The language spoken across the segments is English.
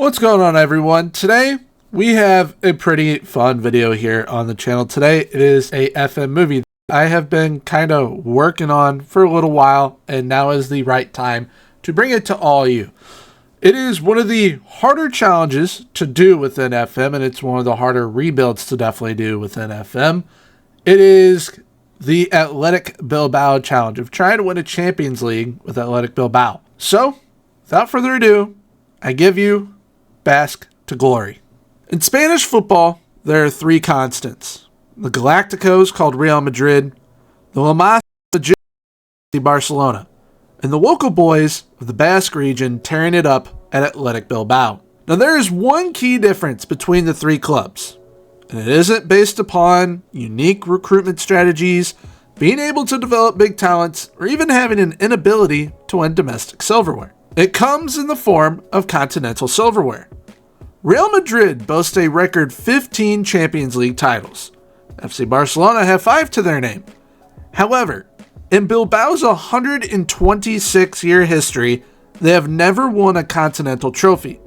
What's going on, everyone? Today we have a pretty fun video here on the channel. Today it is a FM movie I have been kind of working on for a little while, and now is the right time to bring it to all of you. It is one of the harder challenges to do within FM, and it's one of the harder rebuilds to definitely do within FM. It is the Athletic Bilbao challenge of trying to win a Champions League with Athletic Bilbao. So, without further ado, I give you Basque to glory. In Spanish football, there are three constants. The Galacticos, called Real Madrid, the La Masia of Barcelona, and the local boys of the Basque region tearing it up at Athletic Bilbao. Now, there is one key difference between the three clubs, and it isn't based upon unique recruitment strategies, being able to develop big talents, or even having an inability to win domestic silverware. It comes in the form of continental silverware. Real Madrid boasts a record 15 Champions League titles. FC Barcelona have 5 to their name. However, in Bilbao's 126-year history, they have never won a continental trophy.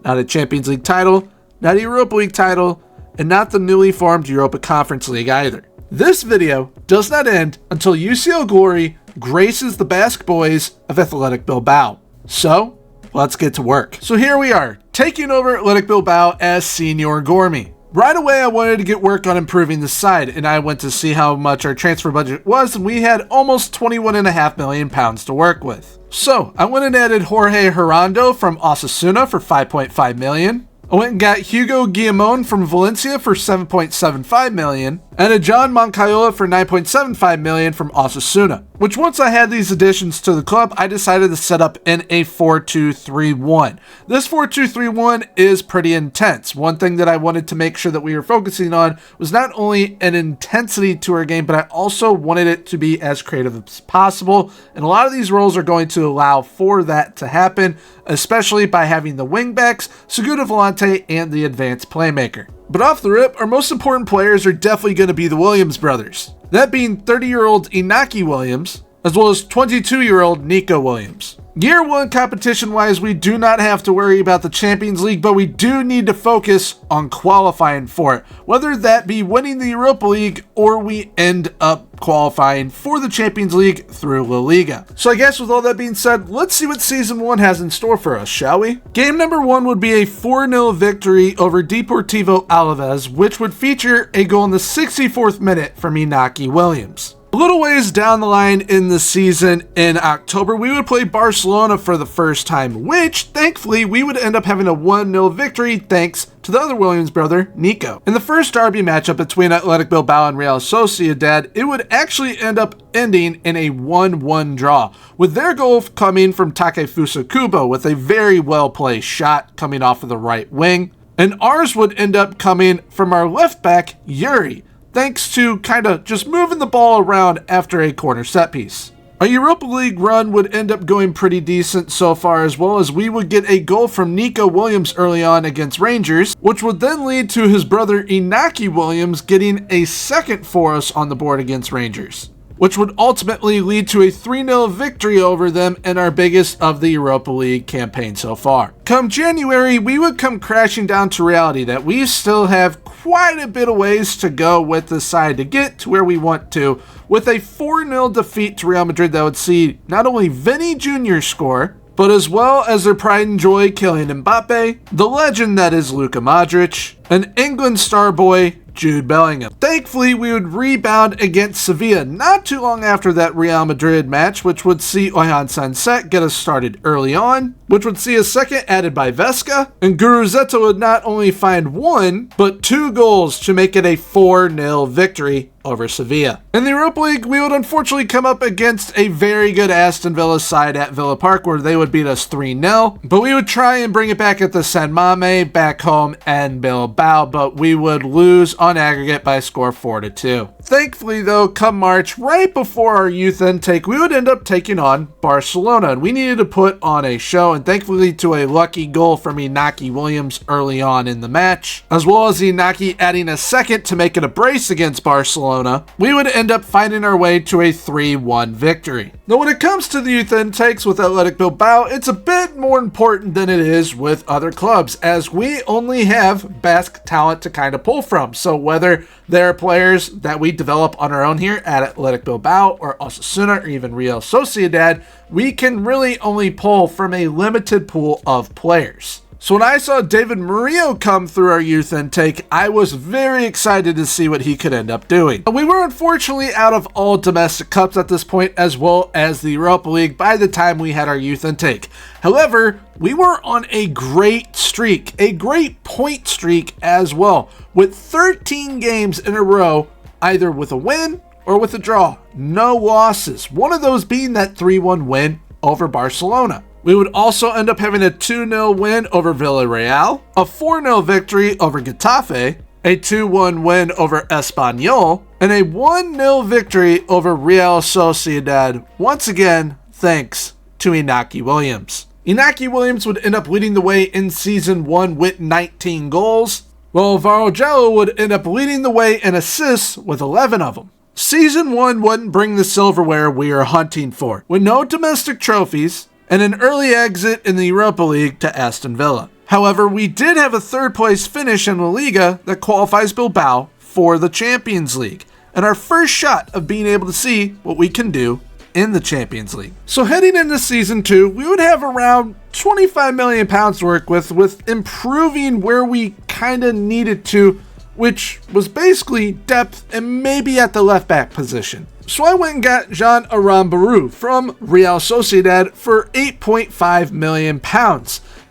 Not a Champions League title, not a Europa League title, and not the newly formed Europa Conference League either. This video does not end until UCL glory graces the Basque boys of Athletic Bilbao. So, let's get to work. So here we are, taking over Athletic Bilbao as Senior Gourmet. Right away, I wanted to get work on improving the side, and I went to see how much our transfer budget was, and we had almost £21.5 million to work with. So, I went and added Jorge Hernando from Osasuna for $5.5 million. I went and got Hugo Guillamon from Valencia for $7.75 million, and a John Moncayola for $9.75 million from Osasuna, which once I had these additions to the club, I decided to set up in a 4-2-3-1. This 4-2-3-1 is pretty intense. One thing that I wanted to make sure that we were focusing on was not only an intensity to our game, but I also wanted it to be as creative as possible, and a lot of these roles are going to allow for that to happen, especially by having the wingbacks, Segunda Volante, and the advanced playmaker. But off the rip, our most important players are definitely going to be the Williams brothers. That being 30-year-old Inaki Williams, as well as 22-year-old Nico Williams. Year one competition-wise, we do not have to worry about the Champions League, but we do need to focus on qualifying for it. Whether that be winning the Europa League or we end up qualifying for the Champions League through La Liga. So I guess with all that being said, let's see what Season 1 has in store for us, shall we? Game number 1 would be a 4-0 victory over Deportivo Alaves, which would feature a goal in the 64th minute from Inaki Williams. A little ways down the line in the season, in October, we would play Barcelona for the first time, which, thankfully, we would end up having a 1-0 victory thanks to the other Williams brother, Nico. In the first derby matchup between Athletic Bilbao and Real Sociedad, it would actually end up ending in a 1-1 draw, with their goal coming from Takefusa Kubo with a very well-placed shot coming off of the right wing, and ours would end up coming from our left back, Yuri, thanks to kind of just moving the ball around after a corner set piece. Our Europa League run would end up going pretty decent so far, as well as we would get a goal from Nico Williams early on against Rangers, which would then lead to his brother Inaki Williams getting a second for us on the board against Rangers, which would ultimately lead to a 3-0 victory over them in our biggest of the Europa League campaign so far. Come January, we would come crashing down to reality that we still have quite a bit of ways to go with the side to get to where we want to, with a 4-0 defeat to Real Madrid that would see not only Vinny Jr. score, but as well as their pride and joy Kylian Mbappe, the legend that is Luka Modric, and England star boy Jude Bellingham. Thankfully, we would rebound against Sevilla not too long after that Real Madrid match, which would see Ojan Sanset get us started early on, which would see a second added by Vesca, and Guruzetto would not only find 1, but 2 goals to make it a 4-0 victory over Sevilla. In the Europa League, we would unfortunately come up against a very good Aston Villa side at Villa Park, where they would beat us 3-0, but we would try and bring it back at the San Mame, back home, and Bilbao, but we would lose on aggregate by a score 4-2. Thankfully, though, come March, right before our youth intake, we would end up taking on Barcelona, and we needed to put on a show, and thankfully to a lucky goal from Inaki Williams early on in the match, as well as Inaki adding a second to make it a brace against Barcelona, Barcelona, we would end up finding our way to a 3-1 victory. Now when it comes to the youth intakes with Athletic Bilbao, it's a bit more important than it is with other clubs, as we only have Basque talent to kind of pull from. So whether they're players that we develop on our own here at Athletic Bilbao or Osasuna or even Real Sociedad, we can really only pull from a limited pool of players. So when I saw David Murillo come through our youth intake, I was very excited to see what he could end up doing. We were unfortunately out of all domestic cups at this point, as well as the Europa League by the time we had our youth intake. However, we were on a great streak, a great point streak as well, with 13 games in a row, either with a win or with a draw. No losses. One of those being that 3-1 win over Barcelona. We would also end up having a 2-0 win over Villarreal, a 4-0 victory over Getafe, a 2-1 win over Espanyol, and a 1-0 victory over Real Sociedad, once again thanks to Inaki Williams. Inaki Williams would end up leading the way in Season 1 with 19 goals, while Varojao would end up leading the way in assists with 11 of them. Season 1 wouldn't bring the silverware we are hunting for, with no domestic trophies, and an early exit in the Europa League to Aston Villa. However, we did have a third place finish in La Liga that qualifies Bilbao for the Champions League, and our first shot of being able to see what we can do in the Champions League. So heading into Season 2, we would have around £25 million to work with improving where we kind of needed to, which was basically depth and maybe at the left back position. So I went and got Jean Arambarou from Real Sociedad for £8.5 million.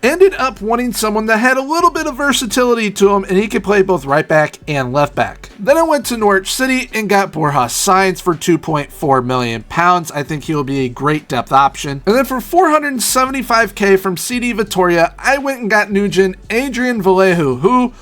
Ended up wanting someone that had a little bit of versatility to him, and he could play both right back and left back. Then I went to Norwich City and got Borja Sainz for £2.4 million. I think he will be a great depth option. And then for $475k from CD Vitoria, I went and got Nugent Adrian Vallejo, who,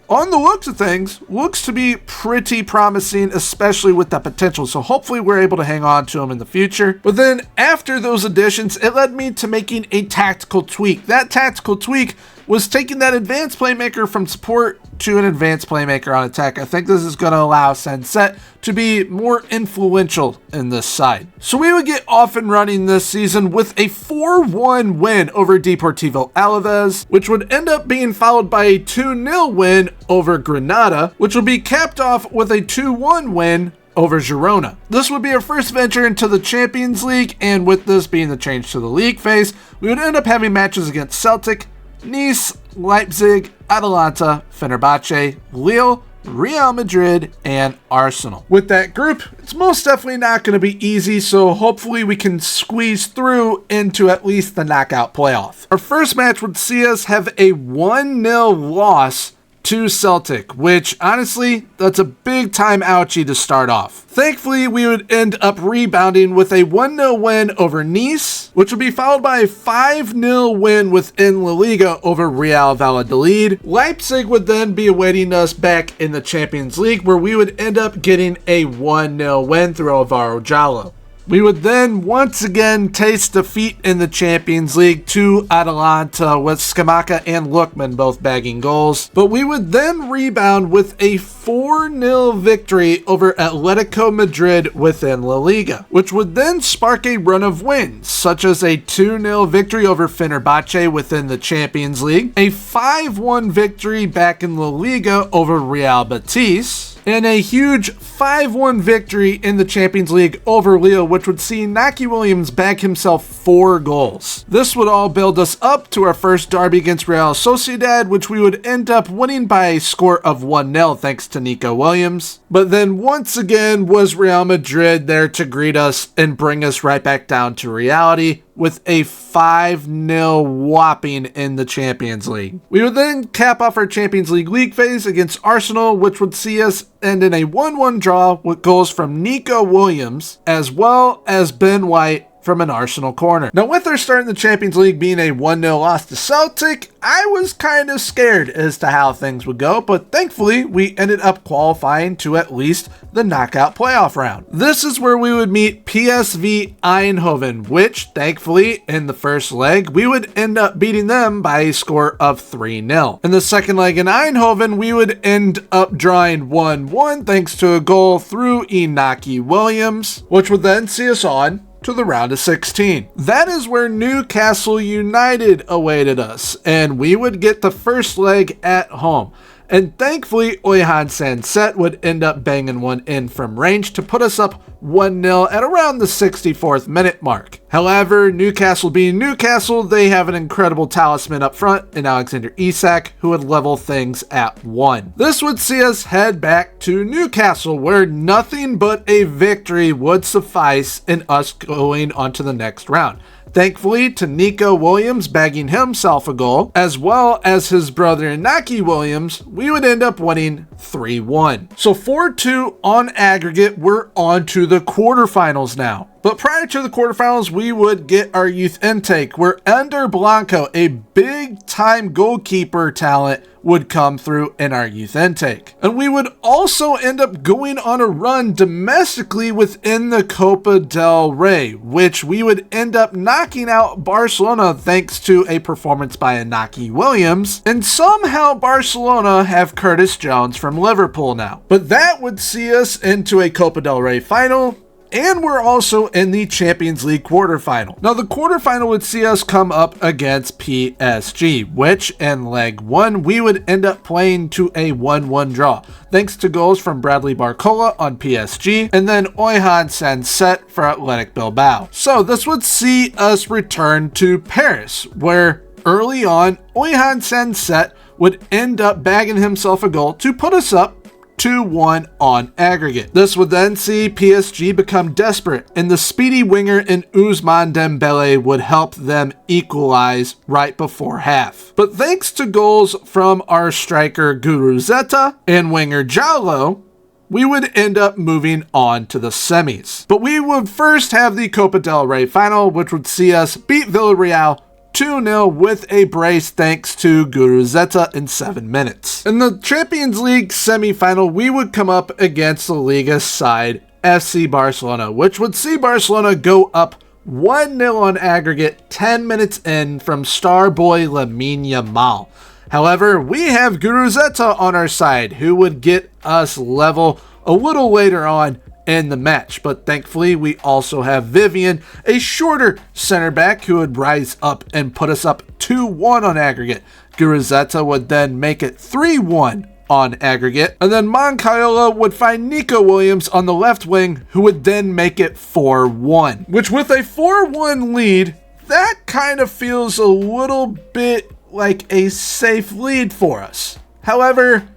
on the looks of things, looks to be pretty promising, especially with that potential. So hopefully we're able to hang on to him in the future. But then after those additions, it led me to making a tactical tweak. That tactical tweak was taking that advanced playmaker from support to an advanced playmaker on attack. I think this is going to allow Sunset to be more influential in this side. So we would get off and running this season with a 4-1 win over Deportivo Alaves, which would end up being followed by a 2-0 win over Granada, which will be capped off with a 2-1 win over Girona. This would be our first venture into the Champions League, and with this being the change to the league phase, we would end up having matches against Celtic, Nice, Leipzig, Atalanta, Fenerbahce, Lille, Real Madrid, and Arsenal. With that group, it's most definitely not going to be easy, so hopefully we can squeeze through into at least the knockout playoff. Our first match would see us have a 1-0 loss to Celtic, which honestly, that's a big time ouchie to start off. Thankfully, we would end up rebounding with a 1-0 win over Nice, which would be followed by a 5-0 win within La Liga over Real Valladolid. Leipzig would then be awaiting us back in the Champions League, where we would end up getting a 1-0 win through Alvaro Jallo. We would then once again taste defeat in the Champions League to Atalanta, with Scamacca and Lookman both bagging goals. But we would then rebound with a 4-0 victory over Atletico Madrid within La Liga, which would then spark a run of wins, such as a 2-0 victory over Fenerbahce within the Champions League, a 5-1 victory back in La Liga over Real Betis, and a huge 5-1 victory in the Champions League over Lille, which would see Inaki Williams bag himself 4 goals. This would all build us up to our first derby against Real Sociedad, which we would end up winning by a score of 1-0 thanks to Nico Williams. But then once again was Real Madrid there to greet us and bring us right back down to reality with a 5-0 whopping in the Champions League. We would then cap off our Champions League phase against Arsenal, which would see us end in a 1-1 draw with goals from Nico Williams, as well as Ben White from an Arsenal corner. Now, with our start in the Champions League being a 1-0 loss to Celtic, I was kind of scared as to how things would go, but thankfully we ended up qualifying to at least the knockout playoff round. This is where we would meet PSV Eindhoven, which thankfully in the first leg we would end up beating them by a score of 3-0. In the second leg in Eindhoven, we would end up drawing 1-1 thanks to a goal through Inaki Williams, which would then see us on to the round of 16. That is where Newcastle United awaited us, and we would get the first leg at home. And thankfully, Oyhan Sanset would end up banging one in from range to put us up 1-0 at around the 64th minute mark. However, Newcastle being Newcastle, they have an incredible talisman up front in Alexander Isak, who would level things at 1. This would see us head back to Newcastle, where nothing but a victory would suffice in us going on to the next round. Thankfully, to Nico Williams bagging himself a goal, as well as his brother Inaki Williams, we would end up winning 3-1. So 4-2 on aggregate, we're on to the quarterfinals now. But prior to the quarterfinals, we would get our youth intake, where Ender Blanco, a big-time goalkeeper talent, would come through in our youth intake. And we would also end up going on a run domestically within the Copa del Rey, which we would end up knocking out Barcelona thanks to a performance by Inaki Williams. And somehow Barcelona have Curtis Jones from Liverpool now. But that would see us into a Copa del Rey final, and we're also in the Champions League quarterfinal. Now, the quarterfinal would see us come up against PSG, which in leg 1, we would end up playing to a 1-1 draw, thanks to goals from Bradley Barcola on PSG, and then Oyhan Sanset for Athletic Bilbao. So this would see us return to Paris, where early on, Oyhan Sanset would end up bagging himself a goal to put us up 2-1 on aggregate. This would then see PSG become desperate, and the speedy winger in Ousmane Dembele would help them equalize right before half. But thanks to goals from our striker Guruzeta and winger Jallo, we would end up moving on to the semis. But we would first have the Copa del Rey final, which would see us beat Villarreal 2-0 with a brace thanks to Guruzeta in 7 minutes. In the Champions League semi-final, we would come up against the Liga side FC Barcelona, which would see Barcelona go up 1-0 on aggregate 10 minutes in from star boy Lamine Yamal. However, we have Guruzeta on our side, who would get us level a little later on in the match, but thankfully we also have Vivian, a shorter center back, who would rise up and put us up 2-1 on aggregate. Guruzeta would then make it 3-1 on aggregate, and then Moncayola would find Nico Williams on the left wing, who would then make it 4-1, which with a 4-1 lead, that kind of feels a little bit like a safe lead for us. However,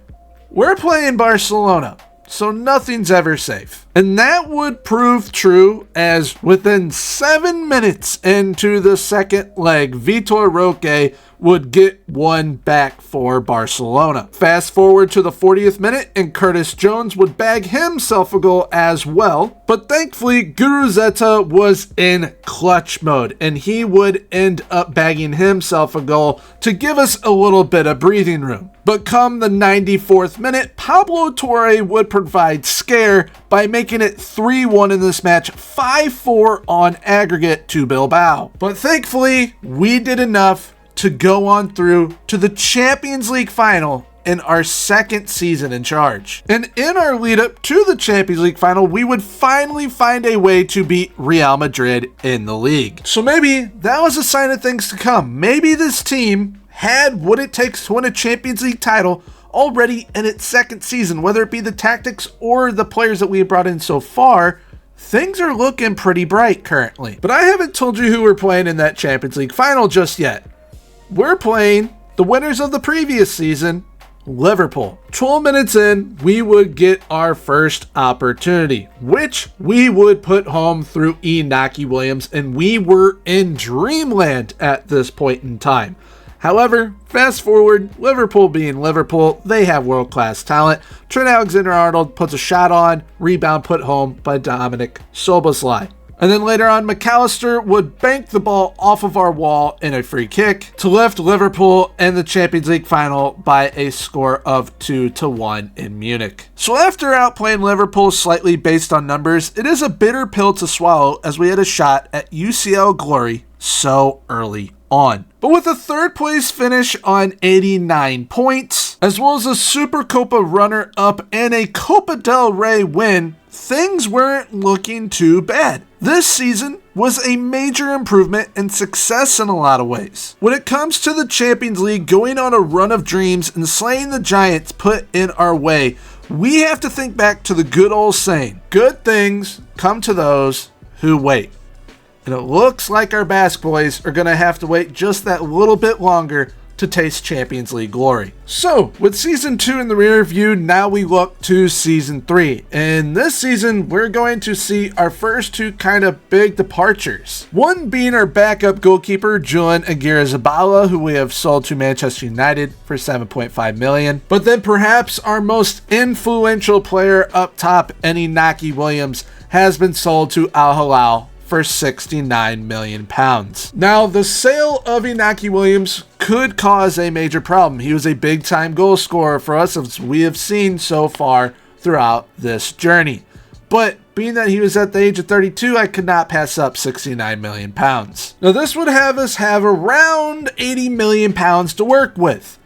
we're playing Barcelona, so nothing's ever safe. And that would prove true, as within 7 minutes into the second leg, Vitor Roque would get one back for Barcelona. Fast forward to the 40th minute, and Curtis Jones would bag himself a goal as well. But thankfully, Guruzeta was in clutch mode, and he would end up bagging himself a goal to give us a little bit of breathing room. But come the 94th minute, Pablo Torre would provide scare by making it 3-1 in this match, 5-4 on aggregate to Bilbao. But thankfully, we did enough to go on through to the Champions League final in our second season in charge. And in our lead up to the Champions League final, we would finally find a way to beat Real Madrid in the league. So maybe that was a sign of things to come. Maybe this team had what it takes to win a Champions League title already in its second season, whether it be the tactics or the players that we have brought in so far. Things are looking pretty bright currently. But I haven't told you who we're playing in that Champions League final just yet. We're playing the winners of the previous season, Liverpool. 12 minutes in, we would get our first opportunity, which we would put home through Inaki Williams, and we were in dreamland at this point in time. However, fast forward, Liverpool being Liverpool, they have world-class talent. Trent Alexander-Arnold puts a shot on, rebound put home by Dominic Szoboszlai. And then later on, McAllister would bank the ball off of our wall in a free kick to lift Liverpool in the Champions League final by a score of 2-1 in Munich. So after outplaying Liverpool slightly based on numbers, it is a bitter pill to swallow as we had a shot at UCL glory so early on. But with a third place finish on 89 points, as well as a Supercopa runner-up and a Copa del Rey win, things weren't looking too bad. This season was a major improvement and success in a lot of ways. When it comes to the Champions League going on a run of dreams and slaying the giants put in our way, we have to think back to the good old saying, good things come to those who wait. And it looks like our Basque boys are going to have to wait just that little bit longer to taste Champions League glory. So, with Season 2 in the rear view, now we look to Season 3. And this season, we're going to see our first two kind of big departures. One being our backup goalkeeper, Julian Aguirre-Zabala, who we have sold to Manchester United for $7.5 million. But then perhaps our most influential player up top, Inaki Williams, has been sold to Al Hilal for £69 million. Now, the sale of Inaki Williams could cause a major problem. He was a big-time goal scorer for us, as we have seen so far throughout this journey. But being that he was at the age of 32, I could not pass up £69 million. Now, this would have us have around £80 million to work with.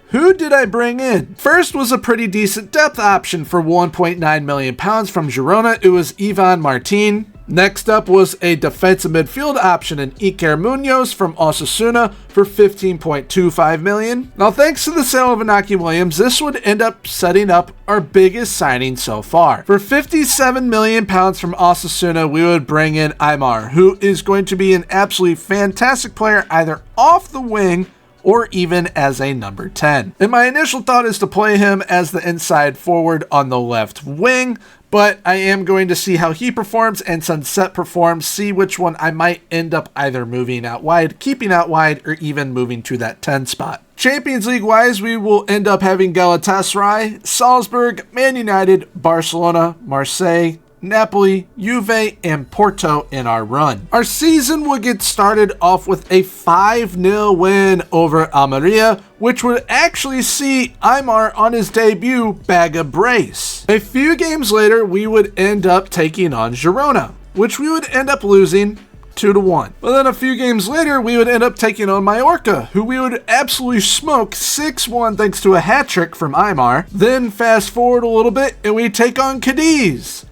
Who did I bring in? First was a pretty decent depth option for £1.9 million from Girona. It was Ivan Martin. Next up was a defensive midfield option in Iker Munoz from Osasuna for $15.25 million. Now, thanks to the sale of Inaki Williams, this would end up setting up our biggest signing so far. For £57 million from Osasuna, we would bring in Aymar, who is going to be an absolutely fantastic player either off the wing or even as a number 10. And my initial thought is to play him as the inside forward on the left wing, but I am going to see how he performs and Sunset performs, see which one I might end up either moving out wide, keeping out wide, or even moving to that 10 spot. Champions League wise, we will end up having Galatasaray, Salzburg, Man United, Barcelona, Marseille, Napoli, Juve, and Porto in our run. Our season would get started off with a 5-0 win over Almeria, which would actually see Aymar on his debut bag a brace. A few games later, we would end up taking on Girona, which we would end up losing 2-1. But then a few games later, we would end up taking on Mallorca, who we would absolutely smoke 6-1 thanks to a hat trick from Aymar. Then fast forward a little bit, and we take on Cadiz,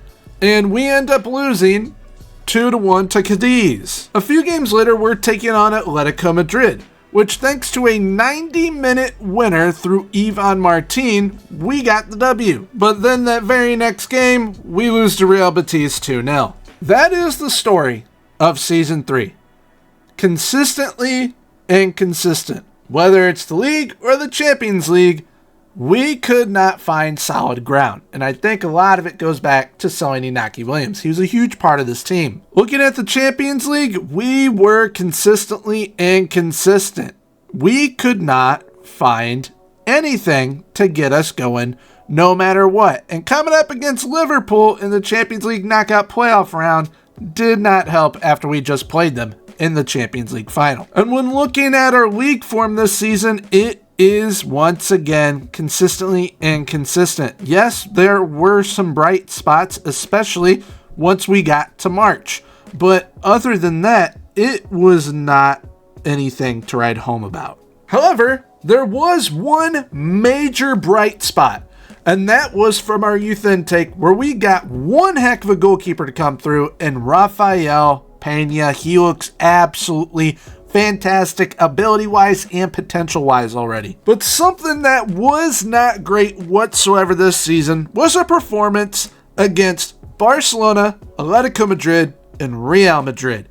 and we end up losing 2-1 to Cadiz. A few games later, we're taking on Atletico Madrid, which thanks to a 90-minute winner through Ivan Martin, we got the W. But then that very next game, we lose to Real Betis 2-0. That is the story of Season 3. Consistently inconsistent. Whether it's the league or the Champions League, we could not find solid ground, and I think a lot of it goes back to selling Inaki Williams. He was a huge part of this team. Looking at the Champions League, we were consistently inconsistent. We could not find anything to get us going no matter what. And coming up against Liverpool in the Champions League knockout playoff round did not help after we just played them in the Champions League final. And when looking at our league form this season, it is once again consistently inconsistent. Yes, there were some bright spots, especially once we got to March. But other than that, it was not anything to write home about. However, there was one major bright spot, and that was from our youth intake, where we got one heck of a goalkeeper to come through, and Rafael Pena. He looks absolutely fantastic ability-wise and potential-wise already. But something that was not great whatsoever this season was a performance against Barcelona, Atletico Madrid, and Real Madrid.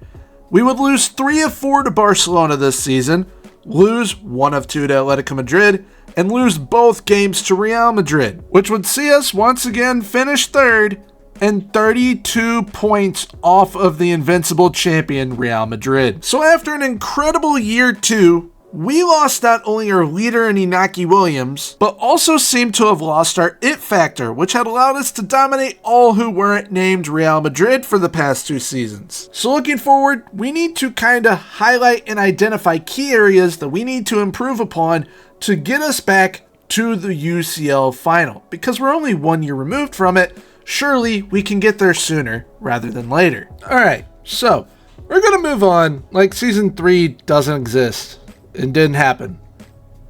We would lose 3 of 4 to Barcelona this season, lose 1 of 2 to Atletico Madrid, and lose both games to Real Madrid, which would see us once again finish third and 32 points off of the invincible champion Real Madrid. So after an incredible year 2, we lost not only our leader in Inaki Williams, but also seemed to have lost our it factor, which had allowed us to dominate all who weren't named Real Madrid for the past 2 seasons. So looking forward, we need to kind of highlight and identify key areas that we need to improve upon to get us back to the UCL final. Because we're only 1 year removed from it, surely we can get there sooner rather than later. Alright, so we're going to move on like Season 3 doesn't exist. It didn't happen,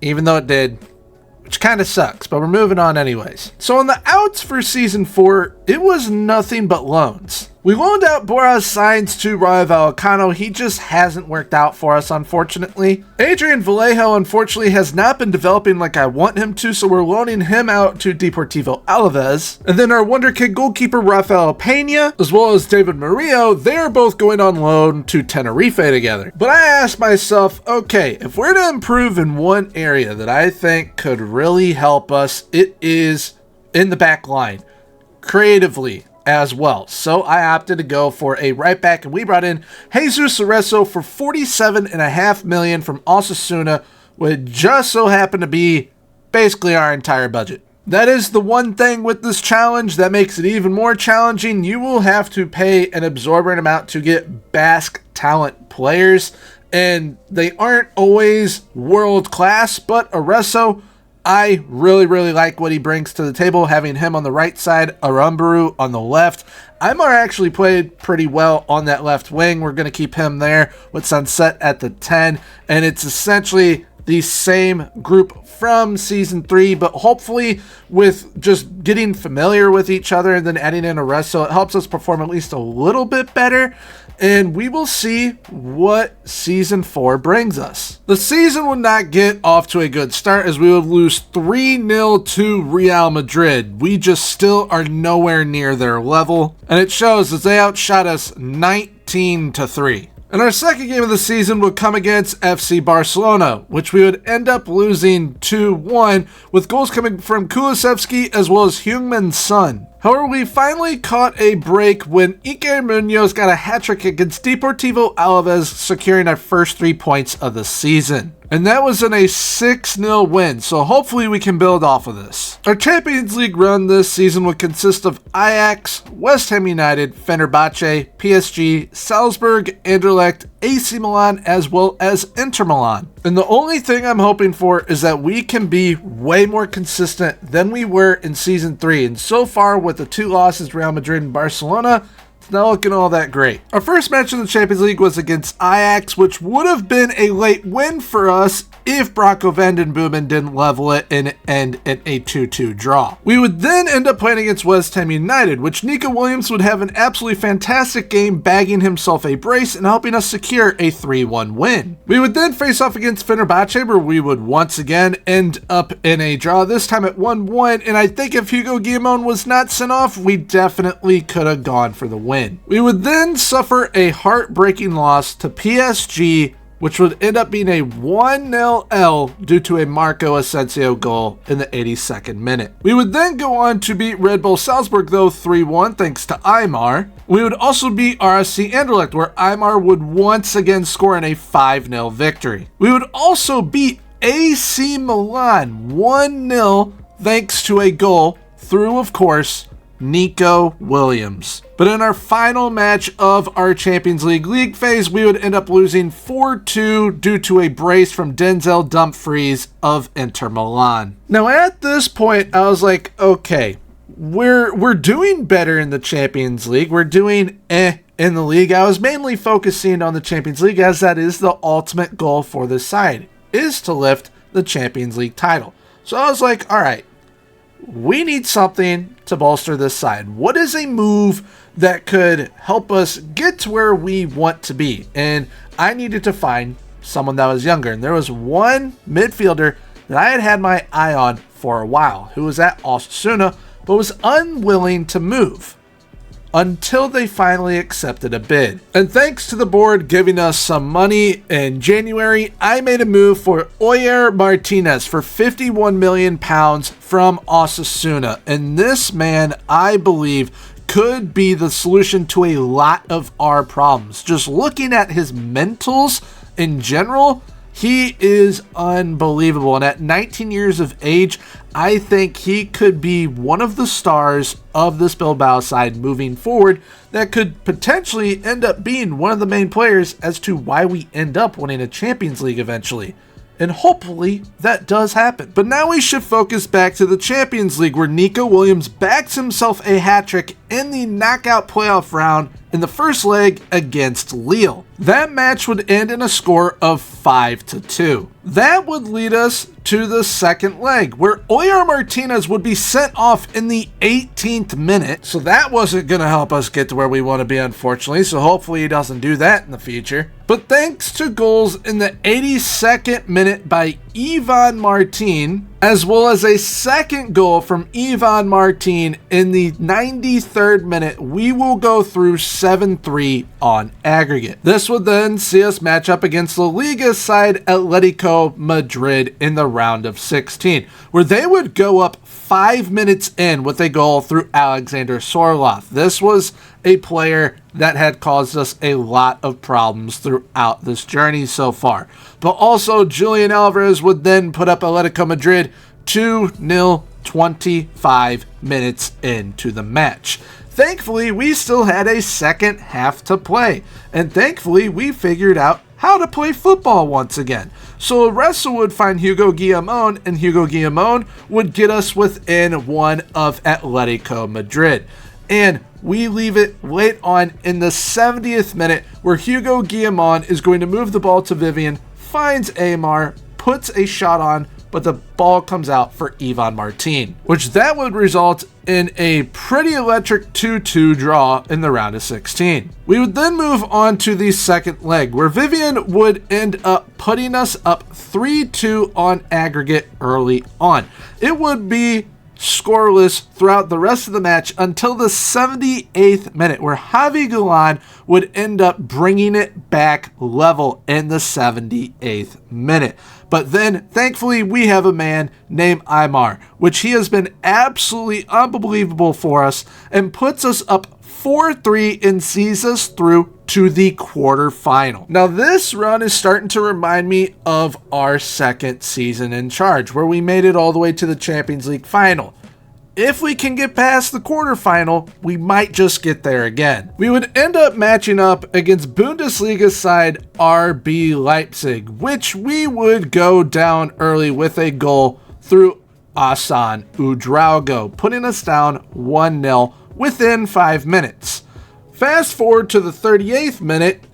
even though it did, which kind of sucks, but we're moving on anyways. So on the outs for Season 4, it was nothing but loans. We loaned out Borja Sainz to Rayo Vallecano. He just hasn't worked out for us, unfortunately. Adrian Vallejo, unfortunately, has not been developing like I want him to, so we're loaning him out to Deportivo Alaves. And then our wonder kid goalkeeper, Rafael Peña, as well as David Murillo, they're both going on loan to Tenerife together. But I asked myself, okay, if we're to improve in one area that I think could really help us, it is in the back line, creatively as well. So I opted to go for a right back, and we brought in Jesus Cerezo for $47.5 million from Osasuna, which just so happened to be basically our entire budget. That is the one thing with this challenge that makes it even more challenging. You will have to pay an exorbitant amount to get Basque talent players, and they aren't always world class, but Cerezo, I really like what he brings to the table, having him on the right side, Aramburu on the left. Aymar actually played pretty well on that left wing. We're going to keep him there with Sunset at the 10, and it's essentially the same group from Season 3, but hopefully with just getting familiar with each other and then adding in Cerezo, it helps us perform at least a little bit better. And we will see what Season 4 brings us. The season would not get off to a good start, as we would lose 3-0 to Real Madrid. We just still are nowhere near their level, and it shows as they outshot us 19-3. And our second game of the season would come against FC Barcelona, which we would end up losing 2-1, with goals coming from Kulusevski as well as Heung-min Son. However, we finally caught a break when Iker Munoz got a hat-trick against Deportivo Alaves, securing our first 3 points of the season. And that was in a 6-0 win, so hopefully we can build off of this. Our Champions League run this season would consist of Ajax, West Ham United, Fenerbahce, PSG, Salzburg, Anderlecht, AC Milan, as well as Inter Milan. And the only thing I'm hoping for is that we can be way more consistent than we were in Season 3. And so far, with the 2 losses, Real Madrid and Barcelona, it's not looking all that great. Our first match in the Champions League was against Ajax, which would have been a late win for us if Branko van den Boomen didn't level it and end in a 2-2 draw. We would then end up playing against West Ham United, which Nico Williams would have an absolutely fantastic game, bagging himself a brace and helping us secure a 3-1 win. We would then face off against Fenerbahce, where we would once again end up in a draw, this time at 1-1, and I think if Hugo Guillamon was not sent off, we definitely could have gone for the win. We would then suffer a heartbreaking loss to PSG, which would end up being a 1-0 L due to a Marco Asensio goal in the 82nd minute. We would then go on to beat Red Bull Salzburg, though, 3-1 thanks to Aymar. We would also beat RSC Anderlecht, where Aymar would once again score in a 5-0 victory. We would also beat AC Milan 1-0 thanks to a goal through, of course, Nico Williams. But in our final match of our Champions League phase, we would end up losing 4-2 due to a brace from Denzel Dumfries of Inter Milan. Now at this point, I was like, okay, we're doing better in the Champions League. We're doing in the league. I was mainly focusing on the Champions League, as that is the ultimate goal for this side, is to lift the Champions League title. So I was like, all right, we need something to bolster this side. What is a move that could help us get to where we want to be? And I needed to find someone that was younger. And there was one midfielder that I had my eye on for a while, who was at Osasuna, but was unwilling to move until they finally accepted a bid. And thanks to the board giving us some money in January, I made a move for Oyer Martinez for £51 million from Osasuna. And this man, I believe, could be the solution to a lot of our problems. Just looking at his mentals in general, He is unbelievable, and at 19 years of age, I think he could be one of the stars of this Bilbao side moving forward that could potentially end up being one of the main players as to why we end up winning a Champions League eventually. And hopefully that does happen. But now we should focus back to the Champions League, where Nico Williams backs himself a hat-trick in the knockout playoff round in the first leg against Lille. That match would end in a score of 5-2. That would lead us to the second leg, where Oyar Martinez would be sent off in the 18th minute. So that wasn't going to help us get to where we want to be, unfortunately. So hopefully he doesn't do that in the future. But thanks to goals in the 82nd minute by Ivan Martin, as well as a second goal from Ivan Martin in the 93rd minute, we will go through 7-3 on aggregate. This would then see us match up against La Liga side Atletico Madrid in the round of 16, where they would go up 5 minutes in with a goal through Alexander Sorloth. This was a player that had caused us a lot of problems throughout this journey so far. But also, Julian Alvarez would then put up Atletico Madrid 2-0 25 minutes into the match. Thankfully, we still had a second half to play, and thankfully, we figured out how to play football once again. So Aressa would find Hugo Guillamon, and Hugo Guillamon would get us within one of Atletico Madrid. And we leave it late on in the 70th minute, where Hugo Guillamon is going to move the ball to Vivian, finds Aymar, puts a shot on, but the ball comes out for Ivan Martin, which that would result in a pretty electric 2-2 draw in the round of 16. We would then move on to the second leg, where Vivian would end up putting us up 3-2 on aggregate early on. It would be scoreless throughout the rest of the match until the 78th minute, where Javi Gulan would end up bringing it back level in the 78th minute. But then, thankfully, we have a man named Aymar, which he has been absolutely unbelievable for us, and puts us up 4-3 and sees us through to the quarterfinal. Now, this run is starting to remind me of our second season in charge, where we made it all the way to the Champions League final. If we can get past the quarterfinal, we might just get there again. We would end up matching up against Bundesliga side RB Leipzig, which we would go down early with a goal through Asan Udraugo, putting us down 1-0 within 5 minutes. Fast forward to the 38th minute,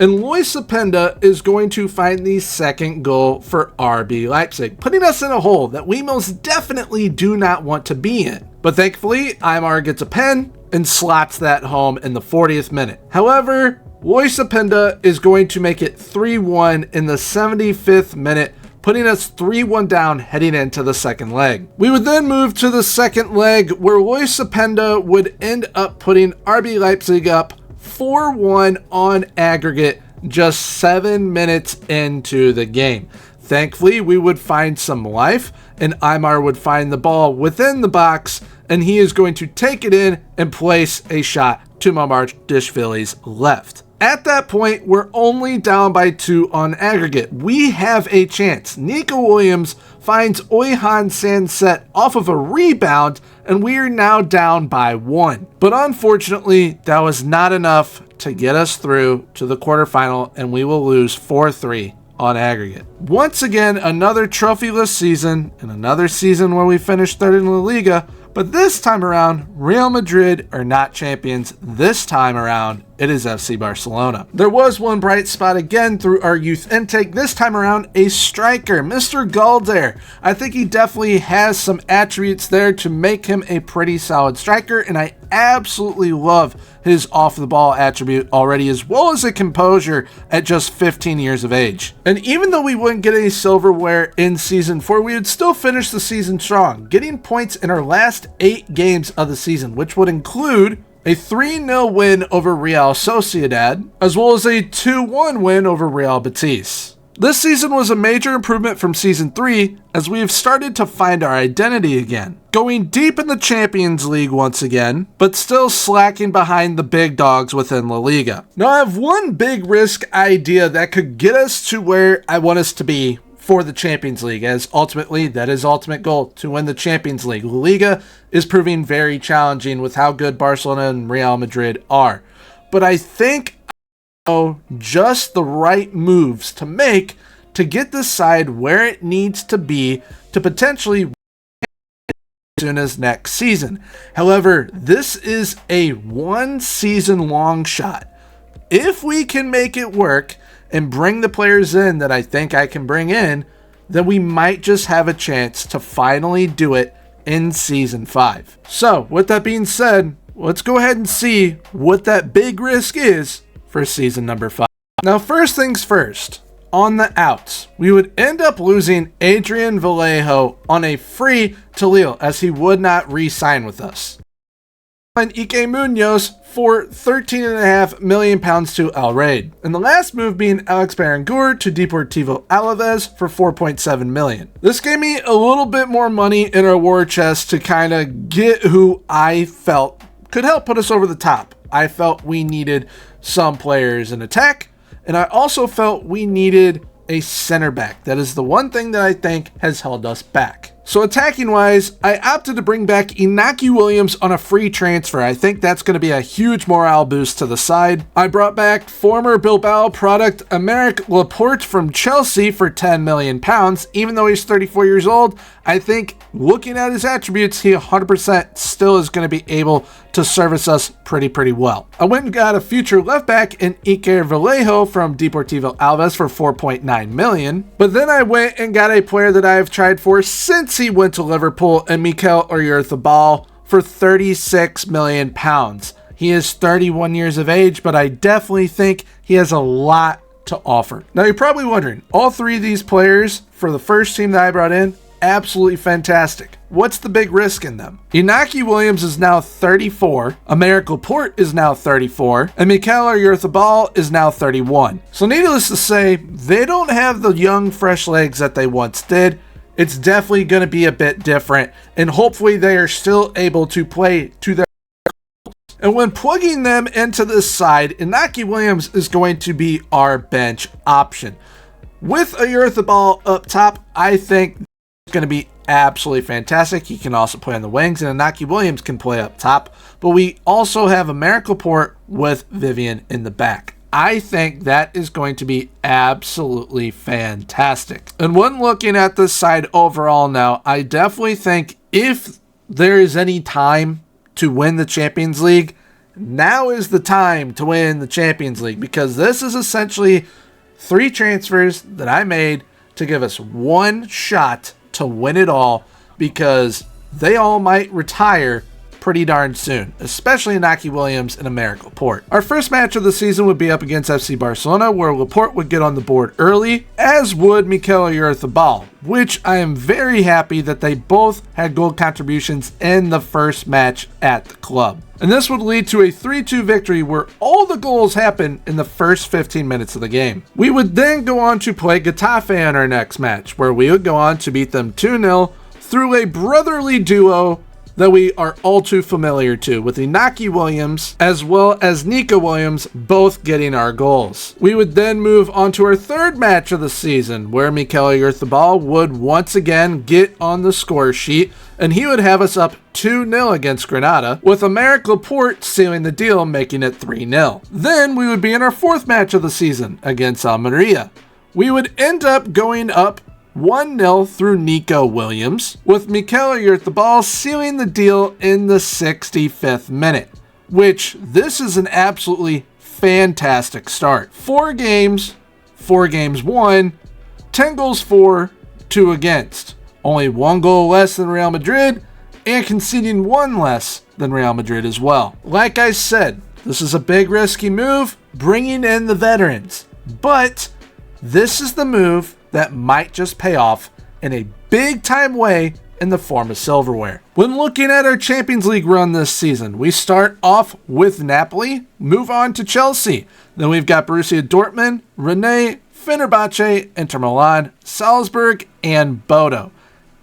and Lois Apenda is going to find the second goal for RB Leipzig, putting us in a hole that we most definitely do not want to be in. But thankfully, Aymar gets a pen and slots that home in the 40th minute. However, Lois Apenda is going to make it 3-1 in the 75th minute, putting us 3-1 down heading into the second leg. We would then move to the second leg, where Lois Apenda would end up putting RB Leipzig up 4-1 on aggregate just 7 minutes into the game. Thankfully, we would find some life, and Aymar would find the ball within the box, and he is going to take it in and place a shot to Mamardashvili's left. At that point, we're only down by 2 on aggregate. We have a chance. Nico Williams finds Oyhan Sanset off of a rebound, and we are now down by 1. But unfortunately, that was not enough to get us through to the quarterfinal, and we will lose 4-3 on aggregate. Once again, another trophyless season, and another season where we finished third in La Liga. But this time around, Real Madrid are not champions. This time around, it is FC Barcelona. There was one bright spot again through our youth intake. This time around, a striker, Mr. Galder. I think he definitely has some attributes there to make him a pretty solid striker, and I absolutely love his off-the-ball attribute already, as well as a composure at just 15 years of age. And even though we wouldn't get any silverware in Season 4, we would still finish the season strong, getting points in our last 8 games of the season, which would include a 3-0 win over Real Sociedad, as well as a 2-1 win over Real Betis. This season was a major improvement from Season 3 as we have started to find our identity again. Going deep in the Champions League once again, but still slacking behind the big dogs within La Liga. Now I have one big risk idea that could get us to where I want us to be for the Champions League, as ultimately that is ultimate goal, to win the Champions League. La Liga is proving very challenging with how good Barcelona and Real Madrid are. But I think just the right moves to make to get this side where it needs to be to potentially as soon as next season. However, this is a 1 season long shot. If we can make it work and bring the players in that I think I can bring in, then we might just have a chance to finally do it in Season 5. So, with that being said, let's go ahead and see what that big risk is for season number 5. Now, first things first, on the outs, we would end up losing Adrian Vallejo on a free to Lille as he would not re-sign with us. And Ike Munoz for £13.5 million to Al Raid. And the last move being Alex Berenguer to Deportivo Alaves for $4.7 million. This gave me a little bit more money in our war chest to kind of get who I felt could help put us over the top. I felt we needed some players in attack, and I also felt we needed a center back. That is the one thing that I think has held us back. So attacking wise, I opted to bring back Inaki Williams on a free transfer. I think that's going to be a huge morale boost to the side. I brought back former Bilbao product Aymeric Laporte from Chelsea for £10 million. Even though he's 34 years old, I think looking at his attributes, he 100% still is going to be able to service us pretty well. I went and got a future left back in Iker Vallejo from Deportivo Alaves for $4.9 million. But then I went and got a player that I've tried for since he went to Liverpool, and Mikel Oyarzabal for £36 million. He is 31 years of age, but I definitely think he has a lot to offer. Now you're probably wondering, all three of these players for the first team that I brought in, absolutely fantastic. What's the big risk in them? Inaki Williams is now 34, Aymeric Laporte is now 34, and Mikel Oyarzabal is now 31. So needless to say, they don't have the young, fresh legs that they once did. It's definitely going to be a bit different, and hopefully they are still able to play to their goals. And when plugging them into this side, Inaki Williams is going to be our bench option. With Oyarzabal up top, I think it's going to be absolutely fantastic. He can also play on the wings, and Inaki Williams can play up top, but we also have Aymeric Laporte with Vivian in the back. I think that is going to be absolutely fantastic. And when looking at this side overall now, I definitely think if there is any time to win the Champions League, now is the time to win the Champions League, because this is essentially 3 transfers that I made to give us one shot to win it all, because they all might retire pretty darn soon, especially Inaki Williams and Aymeric Laporte. Our first match of the season would be up against FC Barcelona, where Laporte would get on the board early, as would Mikel Oyarzabal, which I am very happy that they both had goal contributions in the first match at the club. And this would lead to a 3-2 victory where all the goals happened in the first 15 minutes of the game. We would then go on to play Getafe in our next match, where we would go on to beat them 2-0 through a brotherly duo that we are all too familiar to, with Inaki Williams as well as Nico Williams both getting our goals. We would then move on to our third match of the season, where Mikel Oyarzabal would once again get on the score sheet, and he would have us up 2-0 against Granada, with Aymeric Laporte sealing the deal, making it 3-0. Then we would be in our fourth match of the season against Almeria. We would end up going up 1-0 through Nico Williams, with Mikel Oyarzabal sealing the deal in the 65th minute, which this is an absolutely fantastic start. 4 games won, 10 goals for, 2 against. Only 1 goal less than Real Madrid, and conceding 1 less than Real Madrid as well. Like I said, this is a big risky move, bringing in the veterans, but this is the move that might just pay off in a big time way in the form of silverware. When looking at our Champions League run this season, we start off with Napoli, move on to Chelsea. Then we've got Borussia Dortmund, Rennes, Fenerbahce, Inter Milan, Salzburg, and Bodo.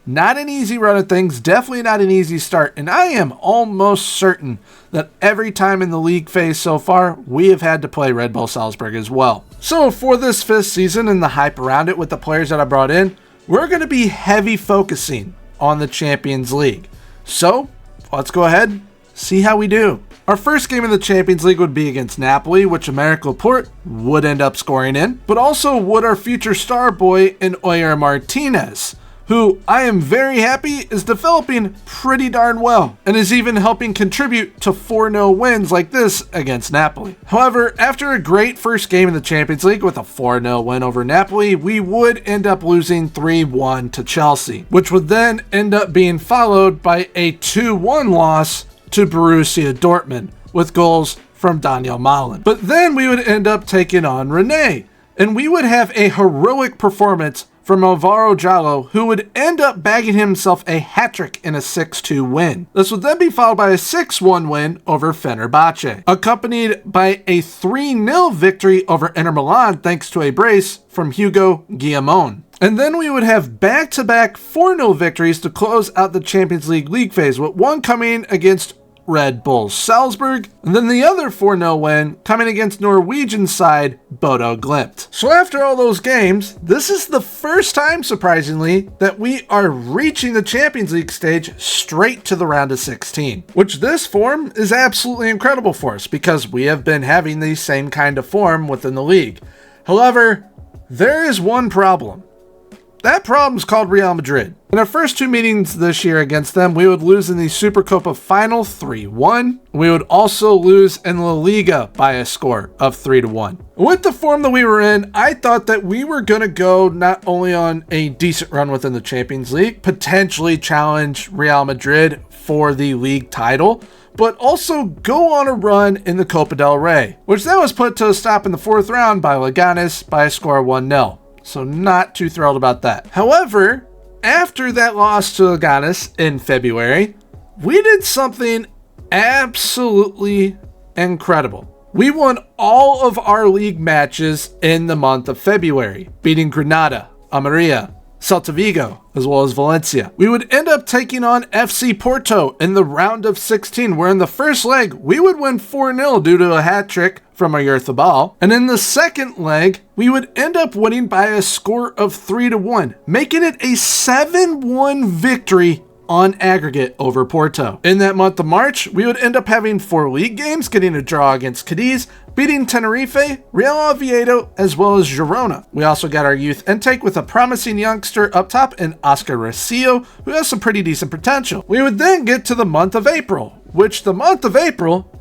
Not an easy run of things, definitely not an easy start, and I am almost certain that every time in the league phase so far, we have had to play Red Bull Salzburg as well. So for this 5th season and the hype around it with the players that I brought in, we're going to be heavy focusing on the Champions League. So let's go ahead, see how we do. Our first game in the Champions League would be against Napoli, which Aymeric Laporte would end up scoring in, but also would our future star boy in Oyer Martinez, who I am very happy is developing pretty darn well, and is even helping contribute to 4-0 wins like this against Napoli. However, after a great first game in the Champions League with a 4-0 win over Napoli, we would end up losing 3-1 to Chelsea, which would then end up being followed by a 2-1 loss to Borussia Dortmund, with goals from Daniel Malen. But then we would end up taking on Rennes, and we would have a heroic performance from Alvaro Jallo, who would end up bagging himself a hat-trick in a 6-2 win. This would then be followed by a 6-1 win over Fenerbahce, accompanied by a 3-0 victory over Inter Milan thanks to a brace from Hugo Guillamon. And then we would have back-to-back 4-0 victories to close out the Champions League phase, with one coming against Red Bull Salzburg, and then the other 4-0 win coming against Norwegian side Bodo Glimt. So after all those games, this is the first time, surprisingly, that we are reaching the Champions League stage straight to the round of 16, which this form is absolutely incredible for us because we have been having the same kind of form within the league. However, there is one problem. That problem is called Real Madrid. In our first 2 meetings this year against them, we would lose in the Supercopa final 3-1. We would also lose in La Liga by a score of 3-1. With the form that we were in, I thought that we were going to go not only on a decent run within the Champions League, potentially challenge Real Madrid for the league title, but also go on a run in the Copa del Rey, which then was put to a stop in the 4th round by Leganes by a score of 1-0. So not too thrilled about that. However, after that loss to Leganes in February, we did something absolutely incredible. We won all of our league matches in the month of February, beating Granada, Almeria, Celta Vigo, as well as Valencia. We would end up taking on FC Porto in the round of 16, where in the first leg, we would win 4-0 due to a hat-trick from Oyarzabal. And in the second leg, we would end up winning by a score of 3-1, making it a 7-1 victory on aggregate over Porto. In that month of March, we would end up having 4 league games, getting a draw against Cadiz, beating Tenerife, Real Oviedo, as well as Girona. We also got our youth intake with a promising youngster up top in Oscar Rosillo, who has some pretty decent potential. We would then get to the month of April, which the month of April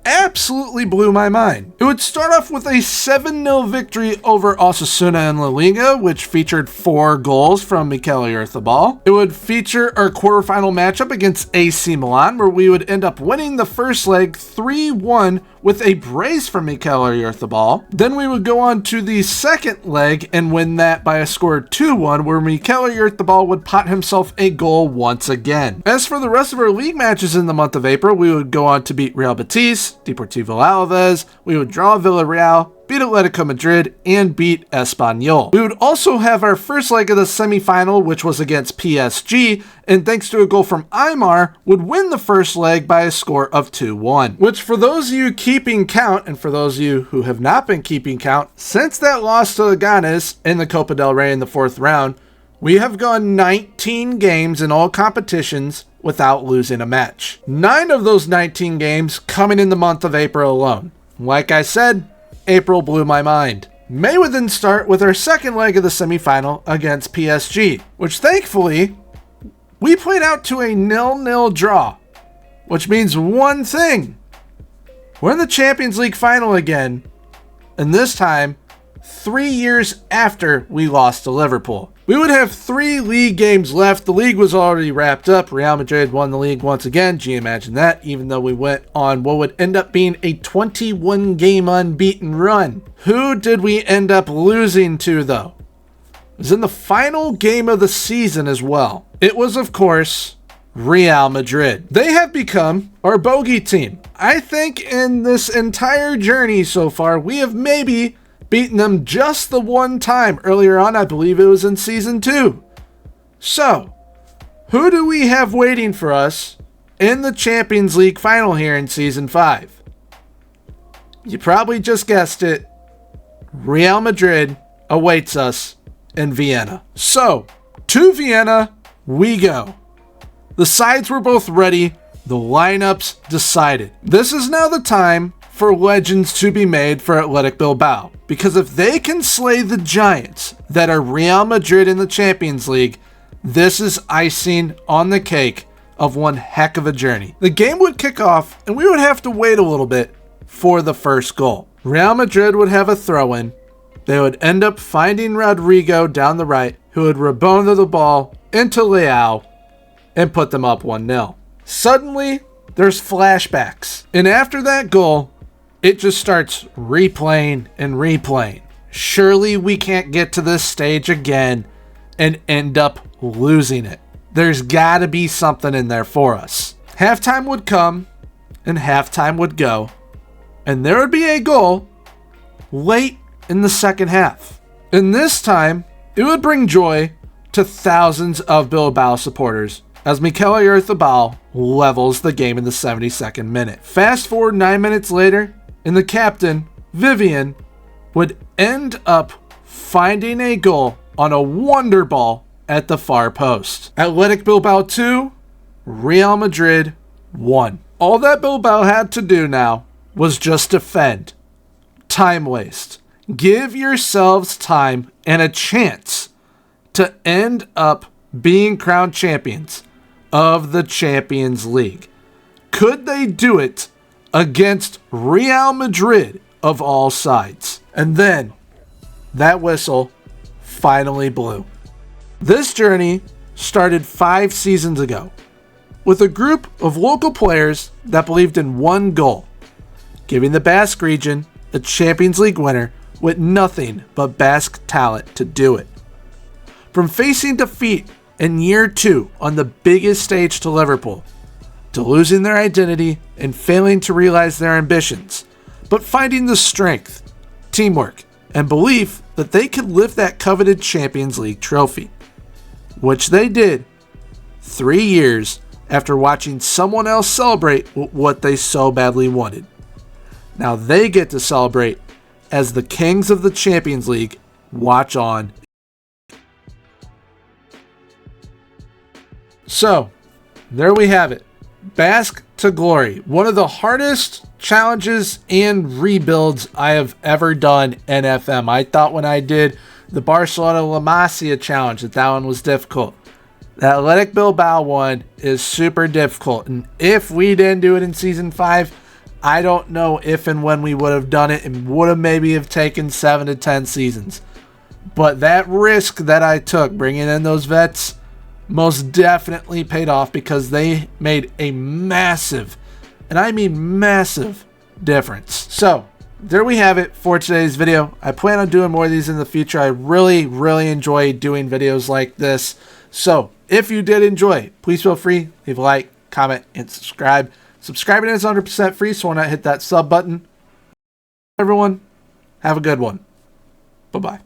absolutely blew my mind. It would start off with a 7-0 victory over Osasuna in La Liga, which featured 4 goals from Mikel Oyarzabal. It would feature our quarterfinal matchup against AC Milan, where we would end up winning the first leg 3-1 with a brace from Mikel Oyarzabal. Then we would go on to the second leg and win that by a score of 2-1, where Mikel Oyarzabal would pot himself a goal once again. As for the rest of our league matches in the month of April, we would go on to beat Real Betis, Deportivo Alaves, we would draw Villarreal, beat Atletico Madrid, and beat Espanyol. We would also have our first leg of the semi-final, which was against PSG, and thanks to a goal from Aymar, would win the first leg by a score of 2-1. Which, for those of you keeping count, and for those of you who have not been keeping count, since that loss to Leganes in the Copa del Rey in the 4th round, we have gone 19 games in all competitions without losing a match. 9 of those 19 games coming in the month of April alone. Like I said, April blew my mind. May would then start with our second leg of the semifinal against PSG, which thankfully, we played out to a 0-0 draw, which means one thing. We're in the Champions League final again, and this time, 3 years after we lost to Liverpool. We would have 3 league games left. The league was already wrapped up. Real Madrid won the league once again. Gee, imagine that, even though we went on what would end up being a 21-game unbeaten run. Who did we end up losing to, though? It was in the final game of the season as well. It was, of course, Real Madrid. They have become our bogey team. I think in this entire journey so far, we have maybe beating them just the one time earlier on. I believe it was in Season 2. So, who do we have waiting for us in the Champions League final here in Season 5? You probably just guessed it. Real Madrid awaits us in Vienna. So, to Vienna we go. The sides were both ready. The lineups decided. This is now the time for legends to be made for Athletic Bilbao. Because if they can slay the giants that are Real Madrid in the Champions League, this is icing on the cake of one heck of a journey. The game would kick off and we would have to wait a little bit for the first goal. Real Madrid would have a throw-in. They would end up finding Rodrigo down the right, who would rebound the ball into Leao and put them up 1-0. Suddenly, there's flashbacks. And after that goal, it just starts replaying and replaying. Surely we can't get to this stage again and end up losing it. There's gotta be something in there for us. Halftime would come and halftime would go. And there would be a goal late in the second half. And this time, it would bring joy to thousands of Bilbao supporters as Mikel Oyarzabal levels the game in the 72nd minute. Fast forward 9 minutes later, and the captain, Vivian, would end up finding a goal on a wonder ball at the far post. Athletic Bilbao 2, Real Madrid 1. All that Bilbao had to do now was just defend. Time waste. Give yourselves time and a chance to end up being crowned champions of the Champions League. Could they do it against Real Madrid of all sides? And then that whistle finally blew. This journey started 5 seasons ago with a group of local players that believed in one goal: giving the Basque region a Champions League winner with nothing but Basque talent to do it. From facing defeat in year 2 on the biggest stage to Liverpool, to losing their identity and failing to realize their ambitions, but finding the strength, teamwork, and belief that they could lift that coveted Champions League trophy, which they did 3 years after watching someone else celebrate what they so badly wanted. Now they get to celebrate as the kings of the Champions League watch on. So, there we have it. Basque to glory. One of the hardest challenges and rebuilds I have ever done in FM. I thought when I did the Barcelona La Masia challenge that one was difficult. The Athletic Bilbao one is super difficult. And if we didn't do it in Season 5, I don't know if and when we would have done it, and would have maybe have taken 7 to 10 seasons. But that risk that I took bringing in those vets most definitely paid off, because they made a massive, and I mean massive, difference. So there we have it for today's video. I plan on doing more of these in the future. I really enjoy doing videos like this. So if you did enjoy, please feel free, leave a like, comment, and subscribe. Subscribing is 100% free, so why not hit that sub button. Everyone, have a good one. Bye-bye.